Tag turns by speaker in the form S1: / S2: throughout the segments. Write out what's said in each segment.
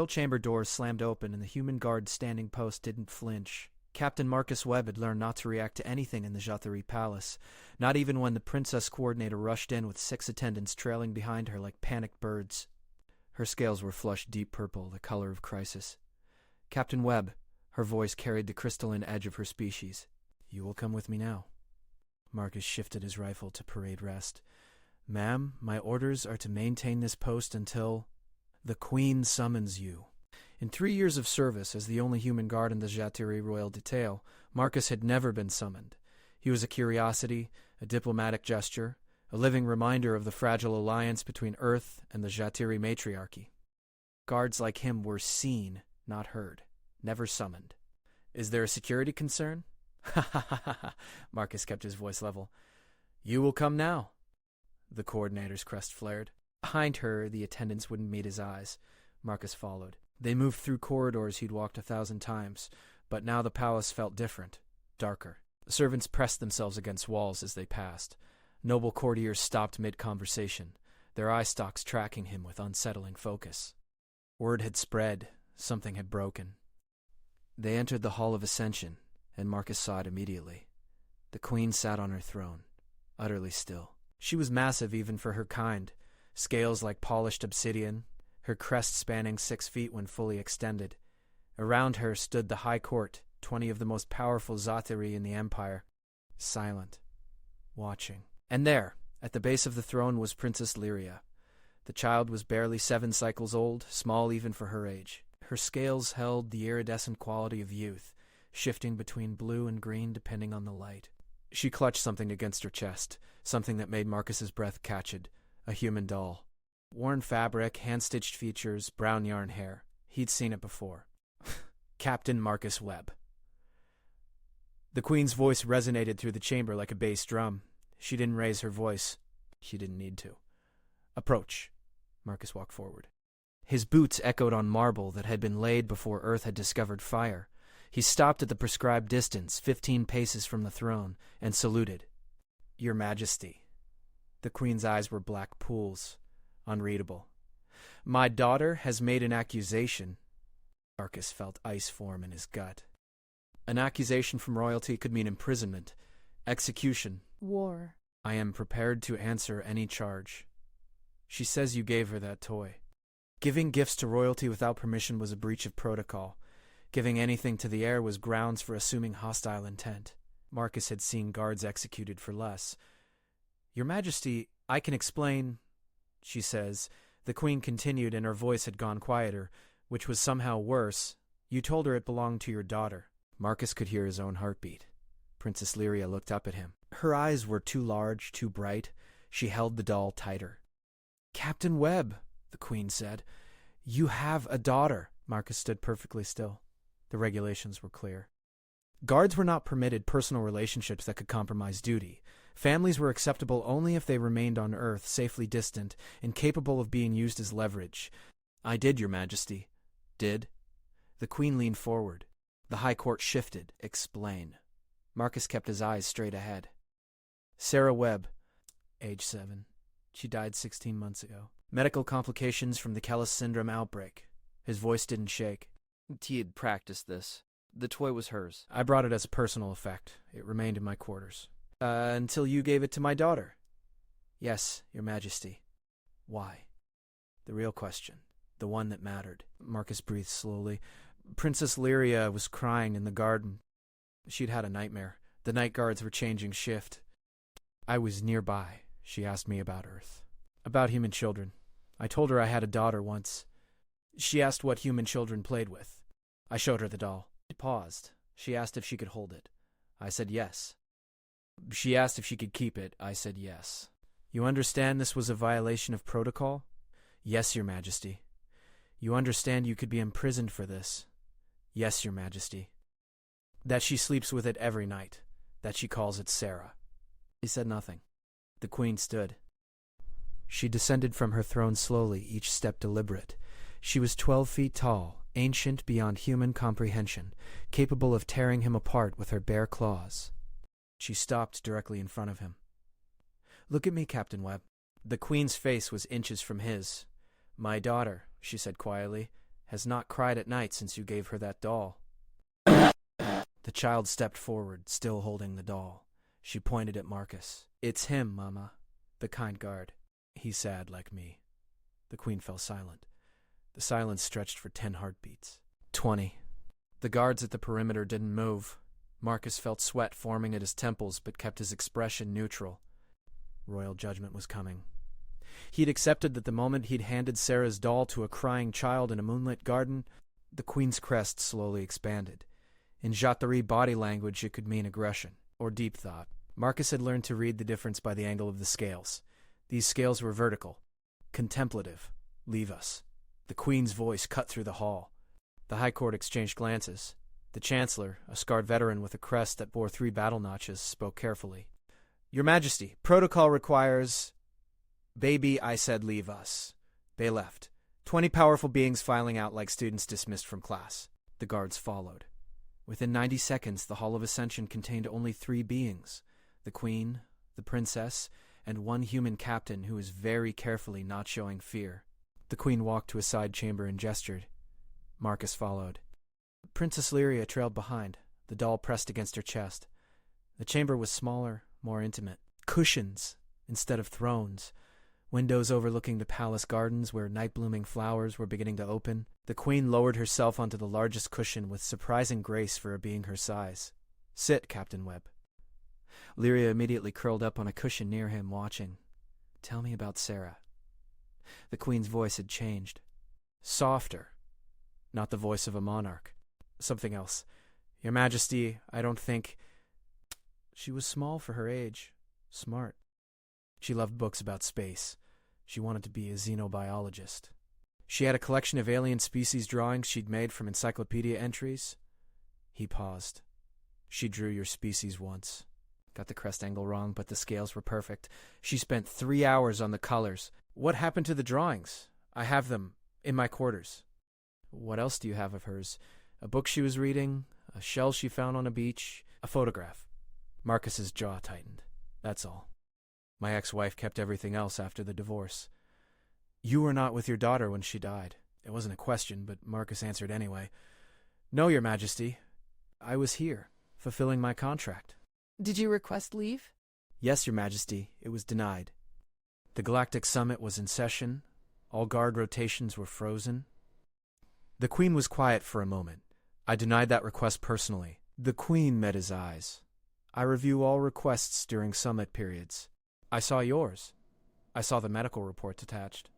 S1: metal chamber doors slammed open, and the human guard standing post didn't flinch. Captain Marcus Webb had learned not to react to anything in the Jathari Palace, not even when the Princess Coordinator rushed in with 6 attendants trailing behind her like panicked birds. Her scales were flushed deep purple, the color of crisis. "Captain Webb," her voice carried the crystalline edge of her species. "You will come with me now." Marcus shifted his rifle to parade rest. "Ma'am, my orders are to maintain this post until the Queen summons you." In 3 years of service as the only human guard in the Jathiri royal detail, Marcus had never been summoned. He was a curiosity, a diplomatic gesture, a living reminder of the fragile alliance between Earth and the Jathiri matriarchy. Guards like him were seen, not heard, never summoned. "Is there a security concern?" "Ha ha ha ha," Marcus kept his voice level. "You will come now." The coordinator's crest flared. Behind her, the attendants wouldn't meet his eyes. Marcus followed. They moved through corridors he'd walked 1,000 times, but now the palace felt different, darker. The servants pressed themselves against walls as they passed. Noble courtiers stopped mid-conversation, their eye stalks tracking him with unsettling focus. Word had spread, something had broken. They entered the Hall of Ascension, and Marcus saw it immediately. The Queen sat on her throne, utterly still. She was massive even for her kind, scales like polished obsidian, her crest spanning 6 feet when fully extended. Around her stood the High Court, 20 of the most powerful Zathiri in the Empire, silent, watching. And there, at the base of the throne, was Princess Lyria. The child was barely 7 cycles old, small even for her age. Her scales held the iridescent quality of youth, shifting between blue and green depending on the light. She clutched something against her chest, something that made Marcus's breath catching, a human doll. Worn fabric, hand-stitched features, brown yarn hair. He'd seen it before. Captain Marcus Webb. The Queen's voice resonated through the chamber like a bass drum. She didn't raise her voice. She didn't need to. "Approach." Marcus walked forward. His boots echoed on marble that had been laid before Earth had discovered fire. He stopped at the prescribed distance, 15 paces from the throne, and saluted. "Your Majesty." The Queen's eyes were black pools, unreadable. "My daughter has made an accusation." Marcus felt ice form in his gut. An accusation from royalty could mean imprisonment, execution,
S2: war.
S1: "I am prepared to answer any charge." "She says you gave her that toy." Giving gifts to royalty without permission was a breach of protocol. Giving anything to the heir was grounds for assuming hostile intent. Marcus had seen guards executed for less. "Your Majesty, I can explain," she says. The Queen continued, and her voice had gone quieter, which was somehow worse. "You told her it belonged to your daughter." Marcus could hear his own heartbeat. Princess Lyria looked up at him. Her eyes were too large, too bright. She held the doll tighter. "Captain Webb," the Queen said, "you have a daughter." Marcus stood perfectly still. The regulations were clear. Guards were not permitted personal relationships that could compromise duty. Families were acceptable only if they remained on Earth, safely distant, and capable of being used as leverage. "I did, Your Majesty." "Did?" The Queen leaned forward. The High Court shifted. "Explain." Marcus kept his eyes straight ahead. "Sarah Webb, age 7. She died 16 months ago. Medical complications from the Kellis syndrome outbreak." His voice didn't shake.
S3: He had practiced this. The toy was hers.
S1: "I brought it as a personal effect. It remained in my quarters." Until you gave it to my daughter." "Yes, Your Majesty." "Why?" The real question. The one that mattered. Marcus breathed slowly. "Princess Lyria was crying in the garden. She'd had a nightmare. The night guards were changing shift. I was nearby. She asked me about Earth. About human children. I told her I had a daughter once. She asked what human children played with. I showed her the doll. She paused. She asked if she could hold it. I said yes. She asked if she could keep it. I said yes. You understand this was a violation of protocol?" "Yes, Your Majesty." "You understand you could be imprisoned for this?" "Yes, Your Majesty." "That she sleeps with it every night. That she calls it Sarah." He said nothing. The Queen stood. She descended from her throne slowly, each step deliberate. She was 12 feet tall, ancient beyond human comprehension, capable of tearing him apart with her bare claws. She stopped directly in front of him. "Look at me, Captain Webb." The Queen's face was inches from his. "My daughter," she said quietly, has not cried at night since you gave her that doll." The child stepped forward, still holding the doll. She pointed at Marcus. "It's him, Mama. The kind guard. He's sad like me." The Queen fell silent. The silence stretched for 10 heartbeats. 20. The guards at the perimeter didn't move. Marcus felt sweat forming at his temples, but kept his expression neutral. Royal judgment was coming. He'd accepted that the moment he'd handed Sarah's doll to a crying child in a moonlit garden, the Queen's crest slowly expanded. In Jatari body language, it could mean aggression, or deep thought. Marcus had learned to read the difference by the angle of the scales. These scales were vertical. Contemplative. Leave us. The Queen's voice cut through the hall. The High Court exchanged glances. The Chancellor, a scarred veteran with a crest that bore 3 battle notches, spoke carefully. "Your Majesty, protocol requires—" "Baby, I said leave us." They left. 20 powerful beings filing out like students dismissed from class. The guards followed. Within 90 seconds, the Hall of Ascension contained only 3 beings: the Queen, the Princess, and 1 human captain who was very carefully not showing fear. The Queen walked to a side chamber and gestured. Marcus followed. Princess Lyria trailed behind, the doll pressed against her chest. The chamber was smaller, more intimate. Cushions instead of thrones. Windows overlooking the palace gardens where night-blooming flowers were beginning to open. The Queen lowered herself onto the largest cushion with surprising grace for a being her size. "Sit, Captain Webb." Lyria immediately curled up on a cushion near him, watching. "Tell me about Sarah." The Queen's voice had changed. Softer. Not the voice of a monarch. Something else. "Your Majesty, I don't think—" She was small for her age. Smart. She loved books about space. She wanted to be a xenobiologist. She had a collection of alien species drawings she'd made from encyclopedia entries. He paused. "She drew your species once. Got the crest angle wrong, but the scales were perfect. She spent 3 hours on the colors. What happened to the drawings? I have them in my quarters." "What else do you have of hers? A book she was reading, a shell she found on a beach, a photograph." Marcus's jaw tightened. "That's all. My ex-wife kept everything else after the divorce." "You were not with your daughter when she died." It wasn't a question, but Marcus answered anyway. "No, Your Majesty. I was here, fulfilling my contract."
S2: "Did you request leave?"
S1: "Yes, Your Majesty. It was denied." The Galactic Summit was in session. All guard rotations were frozen. The Queen was quiet for a moment. I denied that request personally. The Queen met his eyes. "I review all requests during summit periods. I saw yours. I saw the medical reports attached."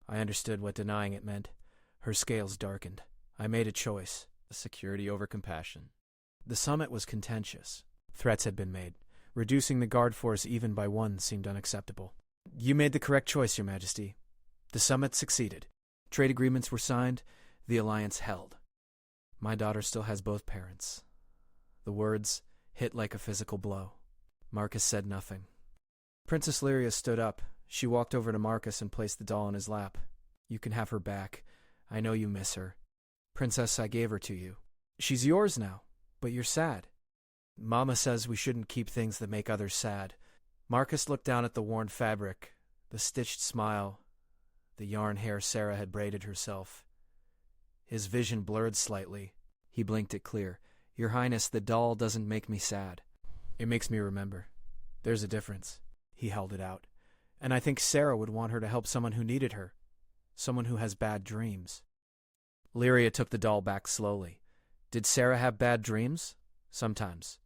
S1: I understood what denying it meant. Her scales darkened. I made a choice.
S3: Security over compassion.
S1: The summit was contentious. Threats had been made. Reducing the guard force even by 1 seemed unacceptable. "You made the correct choice, Your Majesty." The summit succeeded. Trade agreements were signed. The alliance held. My daughter still has both parents. The words hit like a physical blow. Marcus said nothing. Princess Lyria stood up. She walked over to Marcus and placed the doll in his lap. "You can have her back. I know you miss her. Princess, I gave her to you. She's yours now, but you're sad. Mama says we shouldn't keep things that make others sad." Marcus looked down at the worn fabric, the stitched smile, the yarn hair Sarah had braided herself. His vision blurred slightly. He blinked it clear. "Your Highness, the doll doesn't make me sad. It makes me remember. There's a difference." He held it out. "And I think Sarah would want her to help someone who needed her. Someone who has bad dreams." Lyria took the doll back slowly. "Did Sarah have bad dreams?" "Sometimes."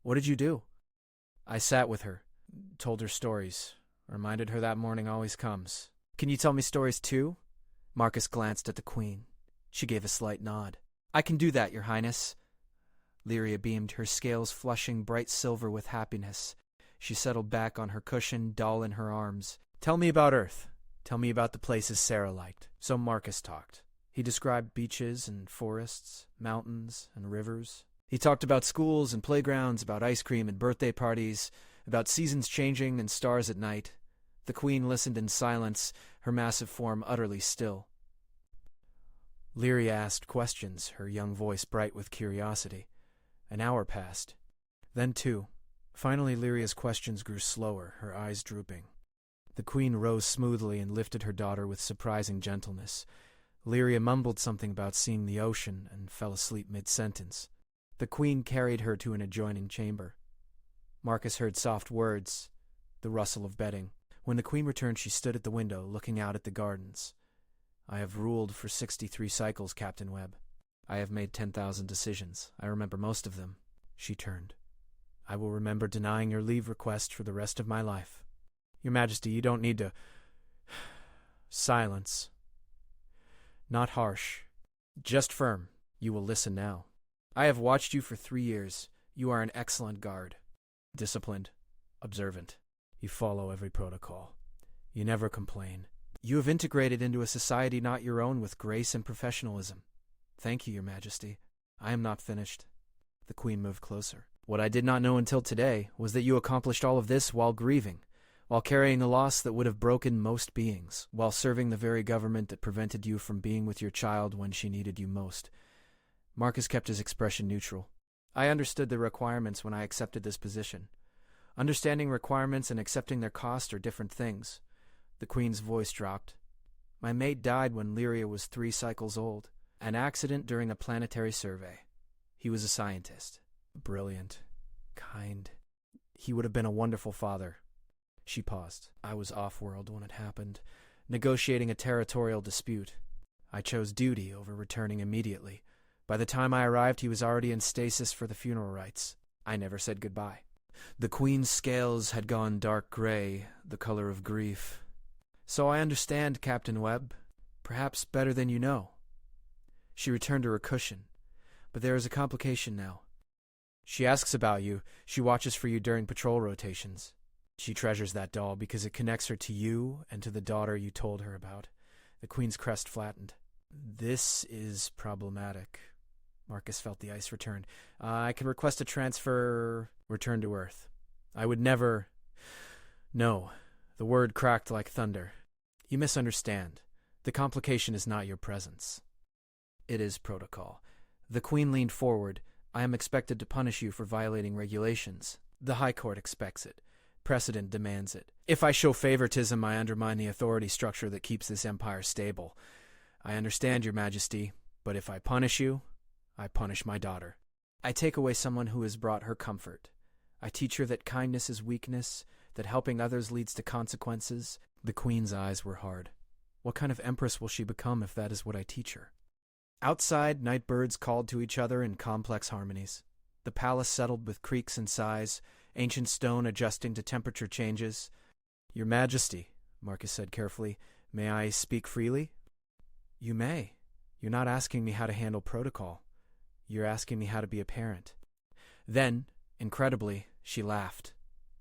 S1: "What did you do?" "I sat with her, told her stories, reminded her that morning always comes." "Can you tell me stories too?" Marcus glanced at the Queen. She gave a slight nod. "I can do that, Your Highness." Lyria beamed, her scales flushing bright silver with happiness. She settled back on her cushion, doll in her arms. "Tell me about Earth. Tell me about the places Sarah liked." So Marcus talked. He described beaches and forests, mountains and rivers. He talked about schools and playgrounds, about ice cream and birthday parties, about seasons changing and stars at night. The Queen listened in silence, her massive form utterly still. Lyria asked questions, her young voice bright with curiosity. An hour passed. Then 2. Finally, Lyria's questions grew slower, her eyes drooping. The Queen rose smoothly and lifted her daughter with surprising gentleness. Lyria mumbled something about seeing the ocean and fell asleep mid-sentence. The queen carried her to an adjoining chamber. Marcus heard soft words, the rustle of bedding. When the queen returned, she stood at the window, looking out at the gardens. "I have ruled for 63 cycles, Captain Webb. I have made 10,000 decisions. I remember most of them." She turned. "I will remember denying your leave request for the rest of my life." "Your Majesty, you don't need to—" Silence. Not harsh. Just firm. "You will listen now. I have watched you for 3 years. You are an excellent guard. Disciplined. Observant. You follow every protocol. You never complain. You have integrated into a society not your own with grace and professionalism. Thank you, Your Majesty. I am not finished." The queen moved closer. "What I did not know until today was that you accomplished all of this while grieving, while carrying a loss that would have broken most beings, while serving the very government that prevented you from being with your child when she needed you most." Marcus kept his expression neutral. "I understood the requirements when I accepted this position. Understanding requirements and accepting their cost are different things." The queen's voice dropped. "My mate died when Lyria was 3 cycles old. An accident during a planetary survey. He was a scientist. Brilliant. Kind. He would have been a wonderful father." She paused. "I was off-world when it happened, negotiating a territorial dispute. I chose duty over returning immediately. By the time I arrived, he was already in stasis for the funeral rites. I never said goodbye." The queen's scales had gone dark gray, the color of grief. "So I understand, Captain Webb. Perhaps better than you know." She returned to her cushion. "But there is a complication now. She asks about you. She watches for you during patrol rotations. She treasures that doll because it connects her to you and to the daughter you told her about." The queen's crest flattened. "This is problematic." Marcus felt the ice return. "I can request a transfer. Return to Earth. I would never—" "No." The word cracked like thunder. "You misunderstand. The complication is not your presence. It is protocol." The queen leaned forward. "I am expected to punish you for violating regulations. The High Court expects it. Precedent demands it. If I show favoritism, I undermine the authority structure that keeps this empire stable. I understand, Your Majesty, but if I punish you, I punish my daughter. I take away someone who has brought her comfort. I teach her that kindness is weakness, that helping others leads to consequences." The queen's eyes were hard. "What kind of empress will she become if that is what I teach her?" Outside, night birds called to each other in complex harmonies. The palace settled with creaks and sighs, ancient stone adjusting to temperature changes. "Your Majesty," Marcus said carefully, "may I speak freely?" "You may. You're not asking me how to handle protocol. You're asking me how to be a parent." Then, incredibly, she laughed.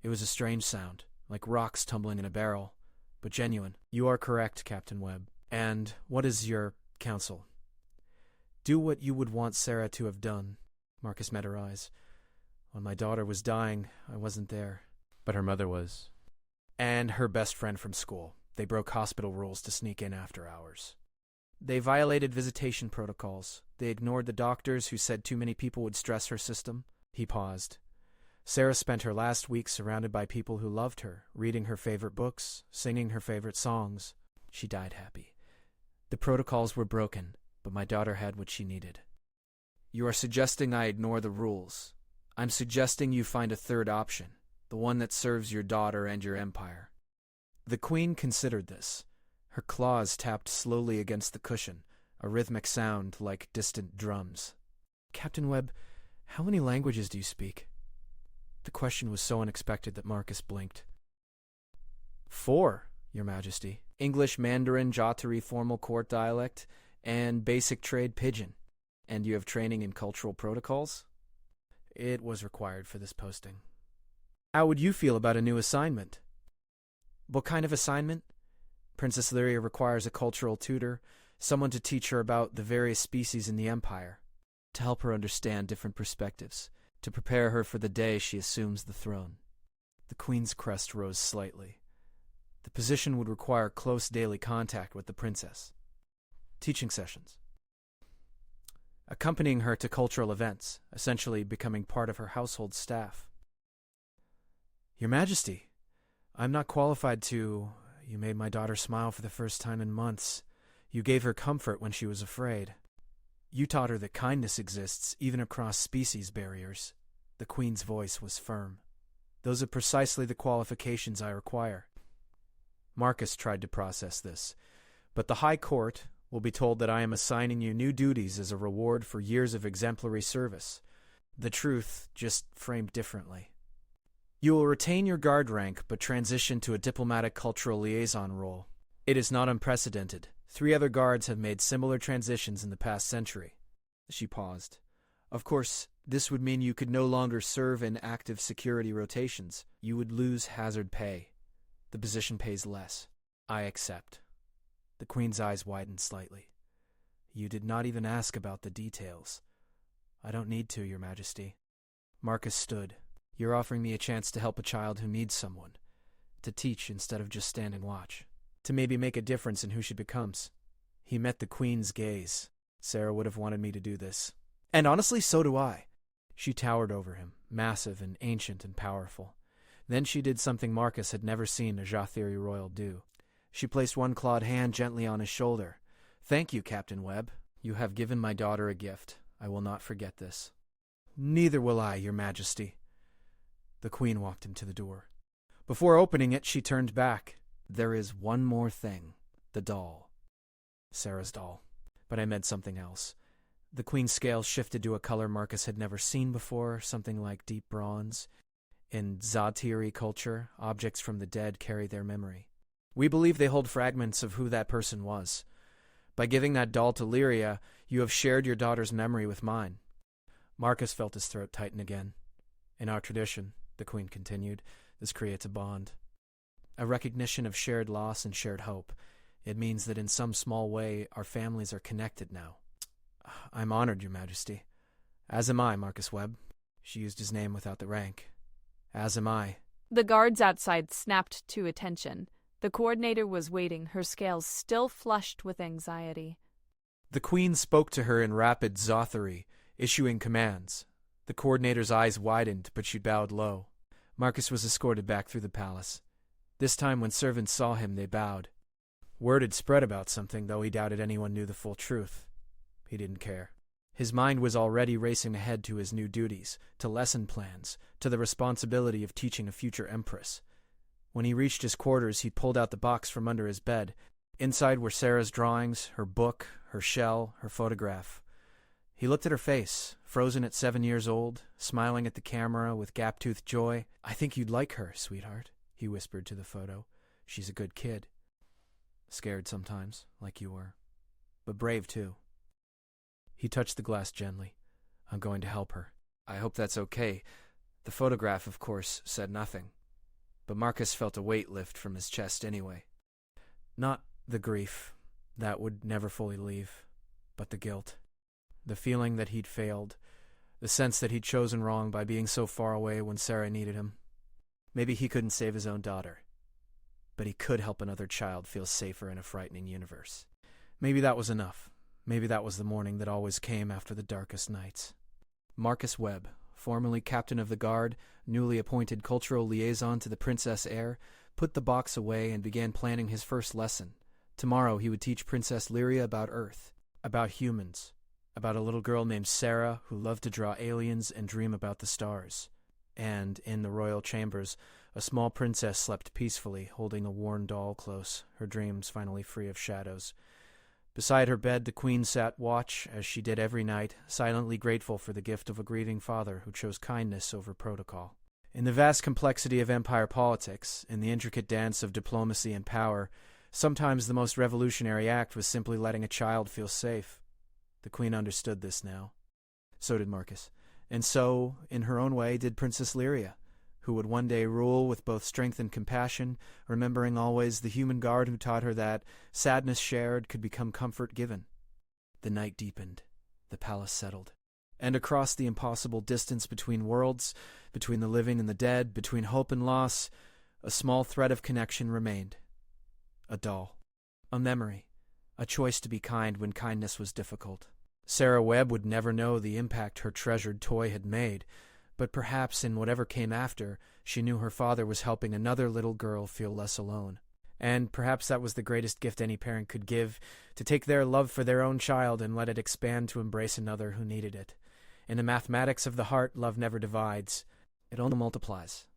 S1: It was a strange sound, like rocks tumbling in a barrel, but genuine. "You are correct, Captain Webb. And what is your counsel?" "Do what you would want Sarah to have done." Marcus met her eyes. "When my daughter was dying, I wasn't there. But her mother was. And her best friend from school. They broke hospital rules to sneak in after hours. They violated visitation protocols. They ignored the doctors who said too many people would stress her system." He paused. "Sarah spent her last week surrounded by people who loved her, reading her favorite books, singing her favorite songs. She died happy. The protocols were broken, but my daughter had what she needed." "You are suggesting I ignore the rules. I'm suggesting you find a third option, the one that serves your daughter and your empire." The queen considered this. Her claws tapped slowly against the cushion, a rhythmic sound like distant drums. "Captain Webb, how many languages do you speak?" The question was so unexpected that Marcus blinked. 4, Your Majesty. English, Mandarin, Jotari formal court dialect, and basic trade pidgin. "And you have training in cultural protocols?" "It was required for this posting." "How would you feel about a new assignment?" "What kind of assignment?" "Princess Lyria requires a cultural tutor, someone to teach her about the various species in the Empire, to help her understand different perspectives, to prepare her for the day she assumes the throne." The queen's crest rose slightly. The position would require close daily contact with the princess. Teaching sessions. Accompanying her to cultural events, essentially becoming part of her household staff. "Your Majesty, I'm not qualified to—" "You made my daughter smile for the first time in months. You gave her comfort when she was afraid. You taught her that kindness exists even across species barriers. The Queen's voice was firm. Those are precisely the qualifications I require. Marcus tried to process this, but the High Court will be told that I am assigning you new duties as a reward for years of exemplary service. The truth, just framed differently. You will retain your guard rank, but transition to a diplomatic cultural liaison role. It is not unprecedented. 3 other guards have made similar transitions in the past century. She paused. Of course, this would mean you could no longer serve in active security rotations. You would lose hazard pay. The position pays less. I accept. The Queen's eyes widened slightly. You did not even ask about the details. I don't need to, Your Majesty. Marcus stood. You're offering me a chance to help a child who needs someone. To teach instead of just standing watch. To maybe make a difference in who she becomes. He met the Queen's gaze. Sarah would have wanted me to do this. And honestly, so do I. She towered over him, massive and ancient and powerful. Then she did something Marcus had never seen a Jathiri royal do. She placed one clawed hand gently on his shoulder. Thank you, Captain Webb. You have given my daughter a gift. I will not forget this. Neither will I, Your Majesty. The Queen walked him to the door. Before opening it, she turned back. There is one more thing. The doll. Sarah's doll. But I meant something else. The Queen's scales shifted to a color Marcus had never seen before, something like deep bronze. In Zaatiri culture, objects from the dead carry their memory. We believe they hold fragments of who that person was. By giving that doll to Lyria, you have shared your daughter's memory with mine. Marcus felt his throat tighten again. In our tradition, the Queen continued, this creates a bond. A recognition of shared loss and shared hope. It means that in some small way, our families are connected now. I'm honored, Your Majesty. As am I, Marcus Webb. She used his name without the rank. As am I.
S2: The guards outside snapped to attention. The coordinator was waiting, her scales still flushed with anxiety.
S1: The Queen spoke to her in rapid Zathari, issuing commands. The coordinator's eyes widened, but she bowed low. Marcus was escorted back through the palace. This time when servants saw him, they bowed. Word had spread about something, though he doubted anyone knew the full truth. He didn't care. His mind was already racing ahead to his new duties, to lesson plans, to the responsibility of teaching a future empress. When he reached his quarters, he pulled out the box from under his bed. Inside were Sarah's drawings, her book, her shell, her photograph. He looked at her face, frozen at 7 years old, smiling at the camera with gap-toothed joy. I think you'd like her, sweetheart, he whispered to the photo. She's a good kid. Scared sometimes, like you were. But brave, too. He touched the glass gently. I'm going to help her. I hope that's okay. The photograph, of course, said nothing. But Marcus felt a weight lift from his chest anyway. Not the grief. That would never fully leave. But the guilt. The feeling that he'd failed. The sense that he'd chosen wrong by being so far away when Sarah needed him. Maybe he couldn't save his own daughter. But he could help another child feel safer in a frightening universe. Maybe that was enough. Maybe that was the morning that always came after the darkest nights. Marcus Webb, formerly captain of the guard, newly appointed cultural liaison to the Princess Heir, put the box away and began planning his first lesson. Tomorrow he would teach Princess Lyria about Earth, about humans, about a little girl named Sarah who loved to draw aliens and dream about the stars. And, in the royal chambers, a small princess slept peacefully, holding a worn doll close, her dreams finally free of shadows. Beside her bed, the Queen sat watch, as she did every night, silently grateful for the gift of a grieving father who chose kindness over protocol. In the vast complexity of empire politics, in the intricate dance of diplomacy and power, sometimes the most revolutionary act was simply letting a child feel safe. The Queen understood this now. So did Marcus. And so, in her own way, did Princess Lyria, who would one day rule with both strength and compassion, remembering always the human guard who taught her that sadness shared could become comfort given. The night deepened. The palace settled. And across the impossible distance between worlds, between the living and the dead, between hope and loss, a small thread of connection remained. A doll. A memory. A choice to be kind when kindness was difficult. Sarah Webb would never know the impact her treasured toy had made, but perhaps in whatever came after, she knew her father was helping another little girl feel less alone. And perhaps that was the greatest gift any parent could give, to take their love for their own child and let it expand to embrace another who needed it. In the mathematics of the heart, love never divides. It only multiplies.